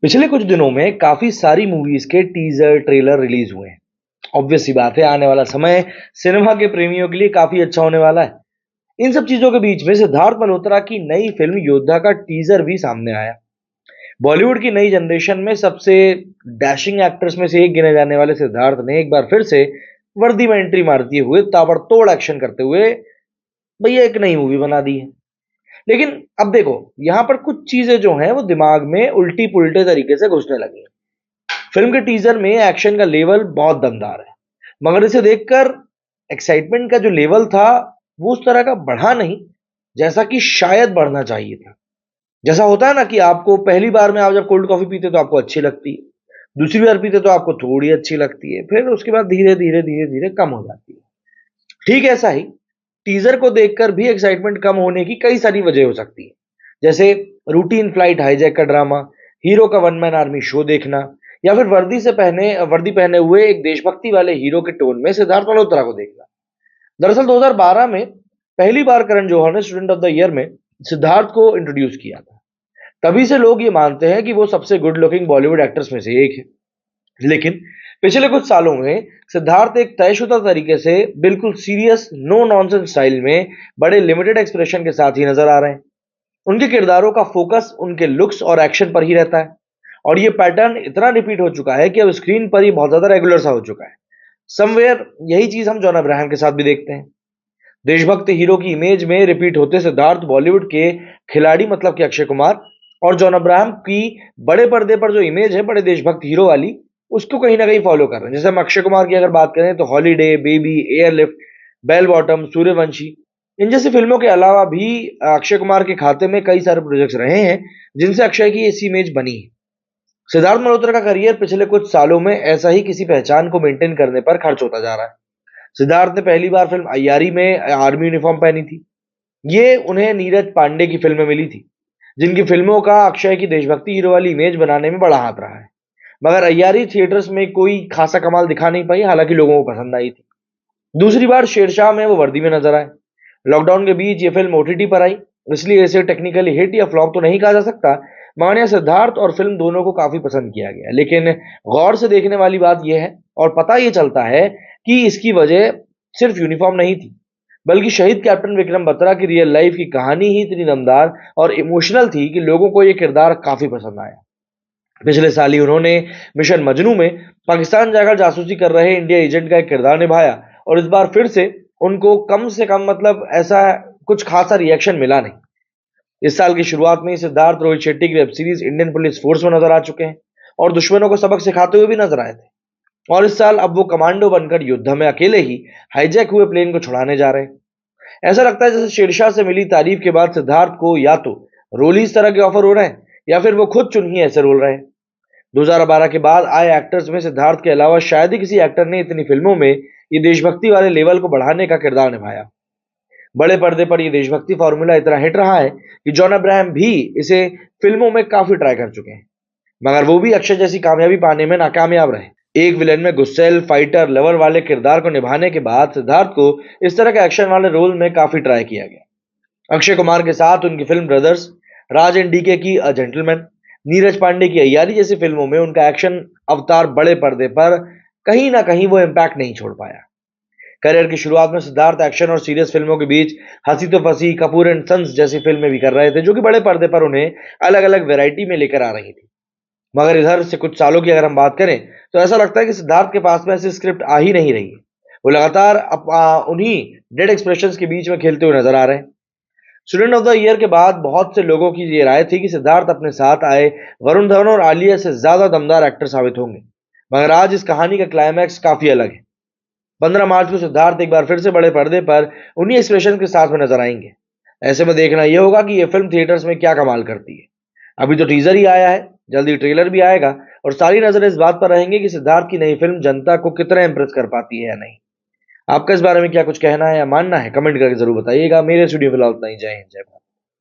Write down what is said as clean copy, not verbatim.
पिछले कुछ दिनों में काफी सारी मूवीज के टीजर ट्रेलर रिलीज हुए हैं। ऑब्वियस सी बात है, आने वाला समय सिनेमा के प्रेमियों के लिए काफी अच्छा होने वाला है। इन सब चीजों के बीच में सिद्धार्थ मल्होत्रा की नई फिल्म योद्धा का टीजर भी सामने आया। बॉलीवुड की नई जनरेशन में सबसे डैशिंग एक्टर्स में से एक गिने जाने वाले सिद्धार्थ ने एक बार फिर से वर्दी में एंट्री मारते हुए ताबड़तोड़ एक्शन करते हुए भैया एक नई मूवी बना दी है। लेकिन अब देखो, यहाँ पर कुछ चीजें जो हैं वो दिमाग में उल्टी पुल्टे तरीके से घुसने लगी हैं। फिल्म के टीजर में एक्शन का लेवल बहुत दमदार है, मगर इसे देखकर एक्साइटमेंट का जो लेवल था वो उस तरह का बढ़ा नहीं जैसा कि शायद बढ़ना चाहिए था। जैसा होता है ना कि आपको पहली बार में आप जब कोल्ड कॉफी पीते तो आपको अच्छी लगती है, दूसरी बार पीते तो आपको थोड़ी अच्छी लगती है, फिर उसके बाद धीरे धीरे धीरे धीरे कम हो जाती है। ठीक ऐसा ही टीजर को देखकर भी एक्साइटमेंट कम होने की कई सारी वजह हो सकती है। जैसे रूटीन फ्लाइट हाईजैक का ड्रामा, हीरो का वन मैन आर्मी शो देखना, या फिर वर्दी पहने हुए एक देशभक्ति वाले हीरो के टोन में सिद्धार्थ मल्होत्रा को देखना। दरअसल 2012 में पहली बार करण जौहर ने स्टूडेंट ऑफ द ईयर में सिद्धार्थ को इंट्रोड्यूस किया था। तभी से लोग ये मानते हैं कि वो सबसे गुड लुकिंग बॉलीवुड एक्टर्स में से एक है। लेकिन पिछले कुछ सालों में सिद्धार्थ एक तयशुदा तरीके से बिल्कुल सीरियस नो नॉनसेंस स्टाइल में बड़े लिमिटेड एक्सप्रेशन के साथ ही नजर आ रहे हैं। उनके किरदारों का फोकस उनके लुक्स और एक्शन पर ही रहता है, और ये पैटर्न इतना रिपीट हो चुका है कि अब स्क्रीन पर ही बहुत ज्यादा रेगुलर सा हो चुका है। समवेयर यही चीज हम जॉन अब्राहम के साथ भी देखते हैं। देशभक्त हीरो की इमेज में रिपीट होते सिद्धार्थ बॉलीवुड के खिलाड़ी मतलब कि अक्षय कुमार, और जॉन अब्राहम की बड़े पर्दे पर जो इमेज है बड़े देशभक्त हीरो वाली, उसको कहीं ना कहीं फॉलो कर रहे हैं। जैसे हम अक्षय कुमार की अगर बात करें तो holiday, baby, airlift, bell bottom, Sooryavanshi, इन जैसी फिल्मों के अलावा भी अक्षय कुमार के खाते में कई सारे प्रोजेक्ट्स रहे हैं जिनसे अक्षय की ऐसी इमेज बनी है। सिद्धार्थ मल्होत्रा का करियर पिछले कुछ सालों में ऐसा ही किसी पहचान को मेंटेन करने पर खर्च होता जा रहा है। सिद्धार्थ ने पहली बार फिल्म अय्यारी में आर्मी यूनिफॉर्म पहनी थी। ये उन्हें नीरज पांडे की फिल्म में मिली थी, जिनकी फिल्मों का अक्षय की देशभक्ति हीरो वाली इमेज बनाने में बड़ा हाथ रहा है। मगर अय्यारी थिएटर्स में कोई खासा कमाल दिखा नहीं पाई, हालांकि लोगों को पसंद आई थी। दूसरी बार शेरशाह में वो वर्दी में नजर आए। लॉकडाउन के बीच ये फिल्म ओटीटी पर आई, इसलिए इसे टेक्निकली हिट या फ्लॉप तो नहीं कहा जा सकता, मगर यहाँ सिद्धार्थ और फिल्म दोनों को काफी पसंद किया गया। लेकिन गौर से देखने वाली बात यह है और पता ये चलता है कि इसकी वजह सिर्फ यूनिफॉर्म नहीं थी, बल्कि शहीद कैप्टन विक्रम बत्रा की रियल लाइफ की कहानी ही इतनी दमदार और इमोशनल थी कि लोगों को यह किरदार काफी पसंद आया। पिछले साल ही उन्होंने मिशन मजनू में पाकिस्तान जाकर जासूसी कर रहे इंडिया एजेंट का एक किरदार निभाया, और इस बार फिर से कम मतलब ऐसा कुछ खासा रिएक्शन मिला नहीं। इस साल की शुरुआत में ही सिद्धार्थ रोहित शेट्टी की web series Indian police force में नजर आ चुके हैं और दुश्मनों को सबक सिखाते हुए भी नजर आए थे। और इस साल अब वो कमांडो बनकर युद्ध में अकेले ही हाईजैक हुए प्लेन को छुड़ाने जा रहे हैं। ऐसा लगता है जैसे शेरशाह से मिली तारीफ के बाद सिद्धार्थ को या तो रोल ही इस तरह के ऑफर हो रहे हैं, या फिर वो खुद चुन ही ऐसे रोल रहे हैं। 2012 के बाद आए एक्टर्स में सिद्धार्थ के अलावा शायद ही किसी एक्टर ने इतनी फिल्मों में ये देशभक्ति वाले लेवल को बढ़ाने का किरदार निभाया। बड़े पर्दे पर ये देशभक्ति फॉर्मूला इतना हिट रहा है कि जॉन अब्राहम भी इसे फिल्मों में काफी ट्राई कर चुके हैं, मगर वो भी अक्षय जैसी कामयाबी पाने में नाकामयाब रहे। एक विलेन में गुस्सेल फाइटर लवर वाले किरदार को निभाने के बाद सिद्धार्थ को इस तरह के एक्शन वाले रोल में काफी ट्राई किया गया। अक्षय कुमार के साथ उनकी film Brothers, Raj and DK की अ जेंटलमैन, नीरज पांडे की अय्यारी जैसी फिल्मों में उनका एक्शन अवतार बड़े पर्दे पर कहीं ना कहीं वो इम्पैक्ट नहीं छोड़ पाया। करियर की शुरुआत में सिद्धार्थ एक्शन और सीरियस फिल्मों के बीच हंसी तो फंसी, कपूर एंड सन्स जैसी फिल्में भी कर रहे थे, जो कि बड़े पर्दे पर उन्हें अलग अलग वैरायटी में लेकर आ रही थी। मगर इधर से कुछ सालों की अगर हम बात करें तो ऐसा लगता है कि सिद्धार्थ के पास में ऐसी स्क्रिप्ट आ ही नहीं रही है। वो लगातार उन्हीं डेड एक्सप्रेशंस के बीच में खेलते हुए नजर आ रहे हैं। स्टूडेंट ऑफ द ईयर के बाद बहुत से लोगों की ये राय थी कि सिद्धार्थ अपने साथ आए वरुण धवन और आलिया से ज्यादा दमदार एक्टर साबित होंगे, मगर आज इस कहानी का क्लाइमैक्स काफी अलग है। 15 मार्च को सिद्धार्थ एक बार फिर से बड़े पर्दे पर उन्हीं एक्सप्रेशन के साथ में नजर आएंगे। ऐसे में देखना यह होगा कि यह फिल्म थिएटर्स में क्या कमाल करती है। अभी तो टीजर ही आया है, जल्दी ट्रेलर भी आएगा, और सारी नजर इस बात पर रहेंगे कि सिद्धार्थ की नई फिल्म जनता को कितना इंप्रेस कर पाती है या नहीं। आपका इस बारे में क्या कुछ कहना है या मानना है, कमेंट करके जरूर बताइएगा। मेरे स्टूडियो फिलहाल उतना ही। जय हिंद, जय भारत।